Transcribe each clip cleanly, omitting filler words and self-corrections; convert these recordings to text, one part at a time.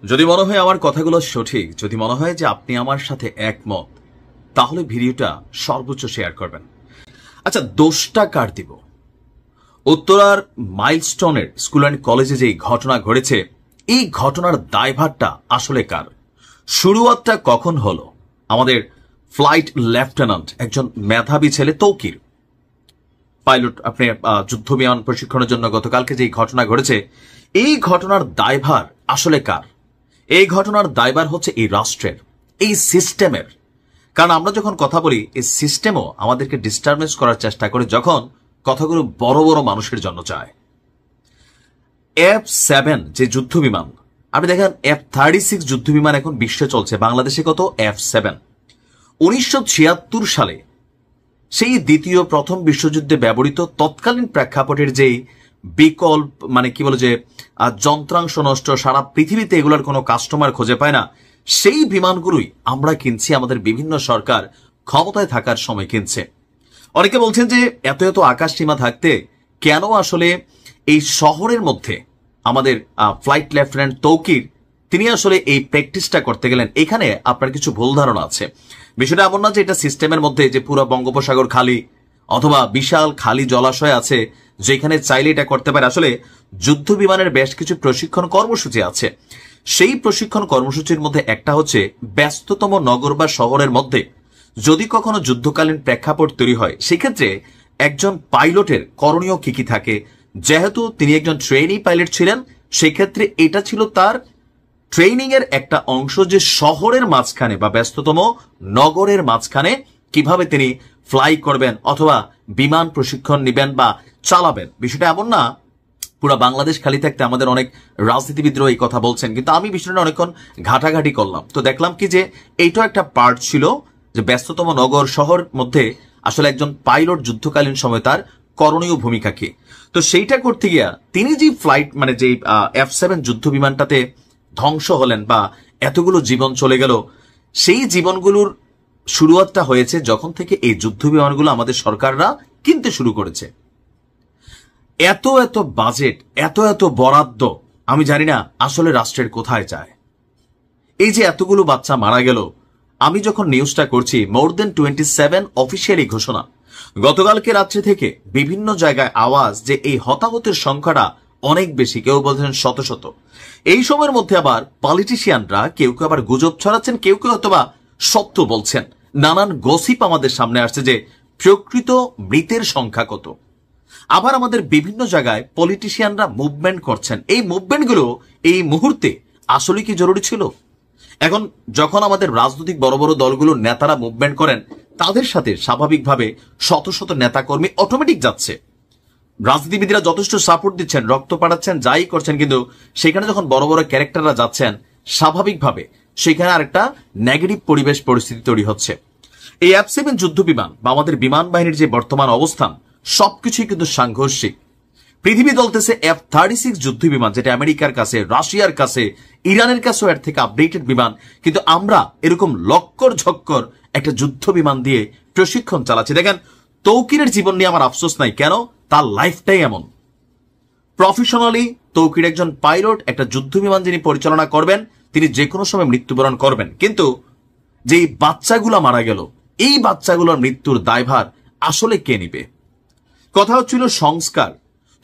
যদি মনে হয় আমার কথাগুলো সঠিক, যদি মনে হয় যে আপনি আমার সাথে একমত, তাহলে ভিডিওটা সর্বোচ্চ শেয়ার করবেন। আচ্ছা, দোষটা কার দিব? উত্তরার মাইলস্টোনের স্কুল অ্যান্ড কলেজে যে ঘটনা ঘটেছে, এই ঘটনার দায়ভারটা আসলে কার? শুরুয়াতটা কখন হলো? আমাদের ফ্লাইট লেফটেন্যান্ট, একজন মেধাবী ছেলে তৌকির, পাইলট, আপনি যুদ্ধ বিমান প্রশিক্ষণের জন্য গতকালকে যে ঘটনা ঘটেছে, এই ঘটনার দায়ভার আসলে কার? এই ঘটনার দায়ভার হচ্ছে এই রাষ্ট্রের, এই সিস্টেমের। কারণ আমরা যখন কথা বলি, এই সিস্টেমও আমাদেরকে ডিস্টারবেন্স করার চেষ্টা করে যখন কথাগুলো বড় বড় মানুষের জন্য চায়। F-7 যে যুদ্ধ বিমান, আপনি দেখেন F-36 যুদ্ধ বিমান এখন বিশ্বে চলছে, বাংলাদেশে কত? F-7। 1976 সালে সেই দ্বিতীয় প্রথম বিশ্বযুদ্ধে ব্যবহৃত তৎকালীন প্রেক্ষাপটের যেই বিকল্প, মানে কি বলে, যে যন্ত্রাংশ নষ্ট, সারা পৃথিবীতে এগুলোর কোনো কাস্টমার খুঁজে পায় না, সেই বিমানগুলোই আমরা কিনছি, আমাদের বিভিন্ন সরকার ক্ষমতায় থাকার সময় কিনছে। অনেকে বলছেন যে এত এত আকাশ সীমা থাকতে কেন আসলে এই শহরের মধ্যে আমাদের ফ্লাইট লেফটেন্যান্ট তৌকির, তিনি আসলে এই প্র্যাকটিসটা করতে গেলেন। এখানে আপনার কিছু ভুল ধারণা আছে। বিষয়টা এমন না যে এটা সিস্টেমের মধ্যে যে পুরো বঙ্গোপসাগর খালি অথবা বিশাল খালি জলাশয় আছে যেখানে চাইলে এটা করতে পারে। আসলে যুদ্ধ বিমানের বেশ কিছু প্রশিক্ষণ কর্মসূচি আছে। সেই প্রশিক্ষণ কর্মসূচির মধ্যে একটা হচ্ছে ব্যস্ততম নগর বা শহরের মধ্যে যদি কখনো যুদ্ধকালীন প্রেক্ষাপট তৈরি হয়, সেক্ষেত্রে একজন পাইলটের করণীয় কি কি থাকে। যেহেতু তিনি একজন ট্রেনি পাইলট ছিলেন, সেক্ষেত্রে এটা ছিল তার ট্রেনিং এর একটা অংশ যে শহরের মাঝখানে বা ব্যস্ততম নগরের মাঝখানে কিভাবে তিনি ফ্লাই করবেন অথবা বিমান প্রশিক্ষণ নেবেন বা চালাবেন। বিষয়টা এমন না পুরো বাংলাদেশ খালি থাকতে আমাদের অনেক রাজনীতিবিদরা এই কথা বলছেন, কিন্তু আমি বিষয়টা অনেকক্ষণ ঘাটাঘাটি করলাম, তো দেখলাম কি যে এইটাও একটা পার্ট ছিল যে ব্যস্ততম নগর শহর মধ্যে আসলে একজন পাইলট যুদ্ধকালীন সময় তার করণীয় ভূমিকা কি। তো সেইটা করতে গিয়া তিনি যে ফ্লাইট, মানে যে F-7 যুদ্ধ বিমানটাতে ধ্বংস হলেন বা এতগুলো জীবন চলে গেল, সেই জীবনগুলোর শুরুয়াতটা হয়েছে যখন থেকে এই যুদ্ধ বিমানগুলো আমাদের সরকাররা কিনতে শুরু করেছে। এত এত বাজেট, এত এত বরাদ্দ, আমি জানি না আসলে রাষ্ট্রের কোথায় যায়। এই যে এতগুলো বাচ্চা মারা গেল, আমি যখন নিউজটা করছি, মোর দেন 27 অফিসিয়ালি ঘোষণা। গতকালকে রাত্রে থেকে বিভিন্ন জায়গায় আওয়াজ যে এই হতাহতের সংখ্যাটা অনেক বেশি, কেউ বলছেন শত শত। এই সময়ের মধ্যে আবার পলিটিশিয়ানরা কেউ কেউ আবার গুজব ছড়াচ্ছেন, কেউ কেউ অথবা সত্য বলছেন। নানান গসিপ আমাদের সামনে আসছে যে প্রকৃত মৃতের সংখ্যা কত। আবার আমাদের বিভিন্ন জায়গায় পলিটিশিয়ানরা মুভমেন্ট করছেন। এই মুভমেন্টগুলো এই মুহূর্তে আসলে কি জরুরি ছিল? এখন যখন আমাদের রাজনৈতিক বড় বড় দলগুলোর নেতারা মুভমেন্ট করেন, তাদের সাথে স্বাভাবিকভাবে শত শত নেতাকর্মী অটোমেটিক যাচ্ছে। রাজনীতিবিদরা যথেষ্ট সাপোর্ট দিচ্ছেন, রক্ত পাঠাচ্ছেন, যাই করছেন, কিন্তু সেখানে যখন বড় বড় ক্যারেক্টাররা যাচ্ছেন, স্বাভাবিকভাবে সেখানে আরেকটা নেগেটিভ পরিবেশ পরিস্থিতি তৈরি হচ্ছে। এই F-7 যুদ্ধ বিমান বা আমাদের বিমান বাহিনীর যে বর্তমান অবস্থান, সবকিছুই কিন্তু সাংঘর্ষিক। পৃথিবী চলতেছে F-36 যুদ্ধ বিমান, যেটা আমেরিকার কাছে, রাশিয়ার কাছে, ইরানের কাছেও এর থেকে আপডেটেড বিমান, কিন্তু আমরা এরকম লক্কর ঝক্কর একটা যুদ্ধ বিমান দিয়ে প্রশিক্ষণ চালাচ্ছি। দেখেন, তৌকিরের জীবন নিয়ে আমার আফসোস নাই, কেন? তার লাইফটাই এমন। প্রফেশনালি তৌকির একজন পাইলট, একটা যুদ্ধ বিমান যিনি পরিচালনা করবেন, তিনি যে কোনো সময় মৃত্যুবরণ করবেন, কিন্তু যেই বাচ্চাগুলো মারা গেল, এই বাচ্চাগুলোর মৃত্যুর দায়ভার আসলে কে নিবে? কথা হচ্ছিল সংস্কার।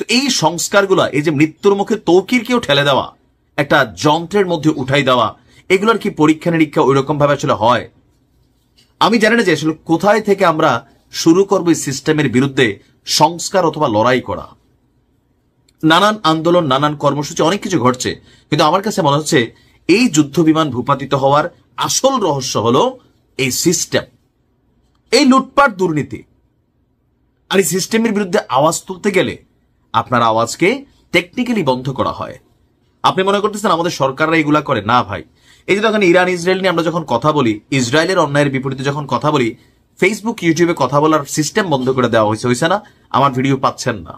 তো এই সংস্কারগুলা, এই যে মৃত্যুর মুখে তৌকিরকেও ঠেলে দেওয়া, একটা যন্ত্রের মধ্যে উঠাই দেওয়া, এগুলোর কি পরীক্ষা নিরীক্ষা ওই রকম ভাবে আসলে হয়? আমি জানি না যে আসলে কোথায় থেকে আমরা শুরু করবো এই সিস্টেমের বিরুদ্ধে সংস্কার অথবা লড়াই করা। নানান আন্দোলন, নানান কর্মসূচি, অনেক কিছু ঘটছে, কিন্তু আমার কাছে মনে হচ্ছে এই যুদ্ধ বিমান ভূপাতিত হওয়ার আসল রহস্য হলো এই সিস্টেম, এই লুটপাট, দুর্নীতি। আর এই সিস্টেমের বিরুদ্ধে আওয়াজ তুলতে গেলে আপনার আওয়াজকে টেকনিক্যালি বন্ধ করা হয়। আপনি মনে করতেছেন আমাদের সরকাররা এগুলা করে? না ভাই। এই যে যখন ইরান ইসরায়েল নিয়ে আমরা যখন কথা বলি, ইসরায়েলের অন্যায়ের বিপরীতে যখন কথা বলি, ফেসবুক ইউটিউবে কথা বলার সিস্টেম বন্ধ করে দেওয়া হয়েছে না? আমার ভিডিও পাচ্ছেন না,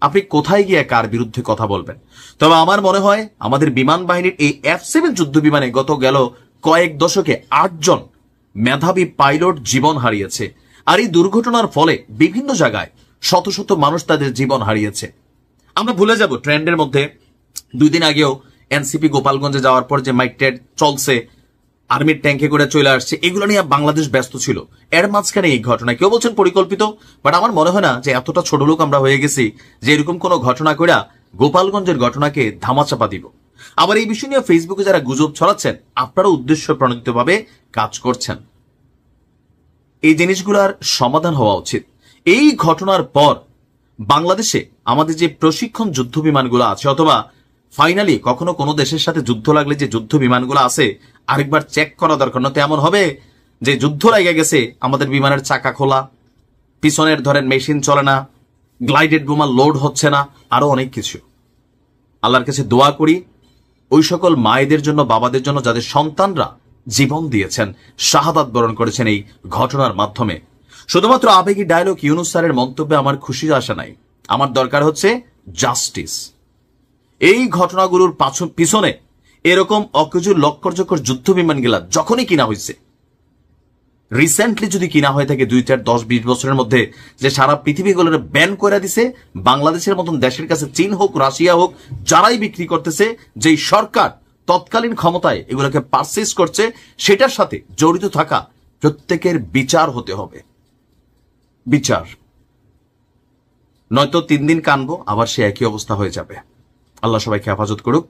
আপনি কোথায় গিয়ে কার বিরুদ্ধে কথা বলবেন? তবে আমার মনে হয় আমাদের বিমান বাহিনীর এই F-7 যুদ্ধ বিমানে গত গেল কয়েক দশকে 8 জন মেধাবী পাইলট জীবন হারিয়েছে। আর এই দুর্ঘটনার ফলে বিভিন্ন জায়গায় শত শত মানুষ তাদের জীবন হারিয়েছে। আমরা ভুলে যাব ট্রেন্ডের মধ্যে 2 দিন আগেও এনসিপি গোপালগঞ্জে যাওয়ার পর যে মাইকটেড চলছে, আর্মির ট্যাঙ্কে করে চলে আসছে, এগুলো নিয়ে বাংলাদেশ ব্যস্ত ছিল। এর মাঝখানে এই ঘটনা, কেউ বলছেন পরিকল্পিত, বাট আমার মনে হয় না যে এতটা ছোট লোক আমরা হয়ে গেছি যে এরকম কোন ঘটনা করে গোপালগঞ্জের ঘটনাকে ধামাচাপা দিব। আবার এই বিষয় নিয়ে ফেসবুকে যারা গুজব ছড়াচ্ছেন, আপনারা উদ্দেশ্য প্রণোদিতভাবে কাজ করছেন। এই জিনিসগুলোর সমাধান হওয়া উচিত। এই ঘটনার পর বাংলাদেশে আমাদের যে প্রশিক্ষণ যুদ্ধ বিমানগুলো আছে, অথবা ফাইনালি কখনো কোনো দেশের সাথে যুদ্ধ লাগলে যে যুদ্ধ বিমানগুলো আছে, আরেকবার চেক করা দরকার। না তো এমন হবে যে যুদ্ধ লেগে গেছে, আমাদের বিমানের চাকা খোলা, পিছনের ধরেন মেশিন চলে না, গ্লাইডেড বোমা লোড হচ্ছে না, আরো অনেক কিছু। আল্লাহর কাছে দোয়া করি ওই সকল মায়েদের জন্য, বাবাদের জন্য যাদের সন্তানরা জীবন দিয়েছেন, শাহাদাত বরণ করেছেন এই ঘটনার মাধ্যমে। শুধুমাত্র আবেগী ডায়লগ ইউনুস স্যারের মন্তব্যে আমার খুশি আসে নাই। আমার দরকার হচ্ছে জাস্টিস। এই ঘটনাগুলোর পিছনে এরকম অকেজুর লক্করজকর যুদ্ধ বিমানগুলা যখনই কিনা হয়েছে, রিসেন্টলি যদি কিনা হয়ে থাকে 2, 4, 10, 20 বছরের মধ্যে, যে সারা পৃথিবীগুলোর ব্যান করে দিছে, বাংলাদেশের মতন দেশের কাছে চীন হোক, রাশিয়া হোক, যারাই বিক্রি করতেছে, যেই সরকার তৎকালীন ক্ষমতায় এগুলোকে পারচেজ করছে, সেটার সাথে জড়িত থাকা প্রত্যেকের বিচার হতে হবে। বিচার নয়তো 3 দিন কানবো, আবার সে একই অবস্থা হয়ে যাবে। আল্লাহ সবাইকে হেফাজত করুক।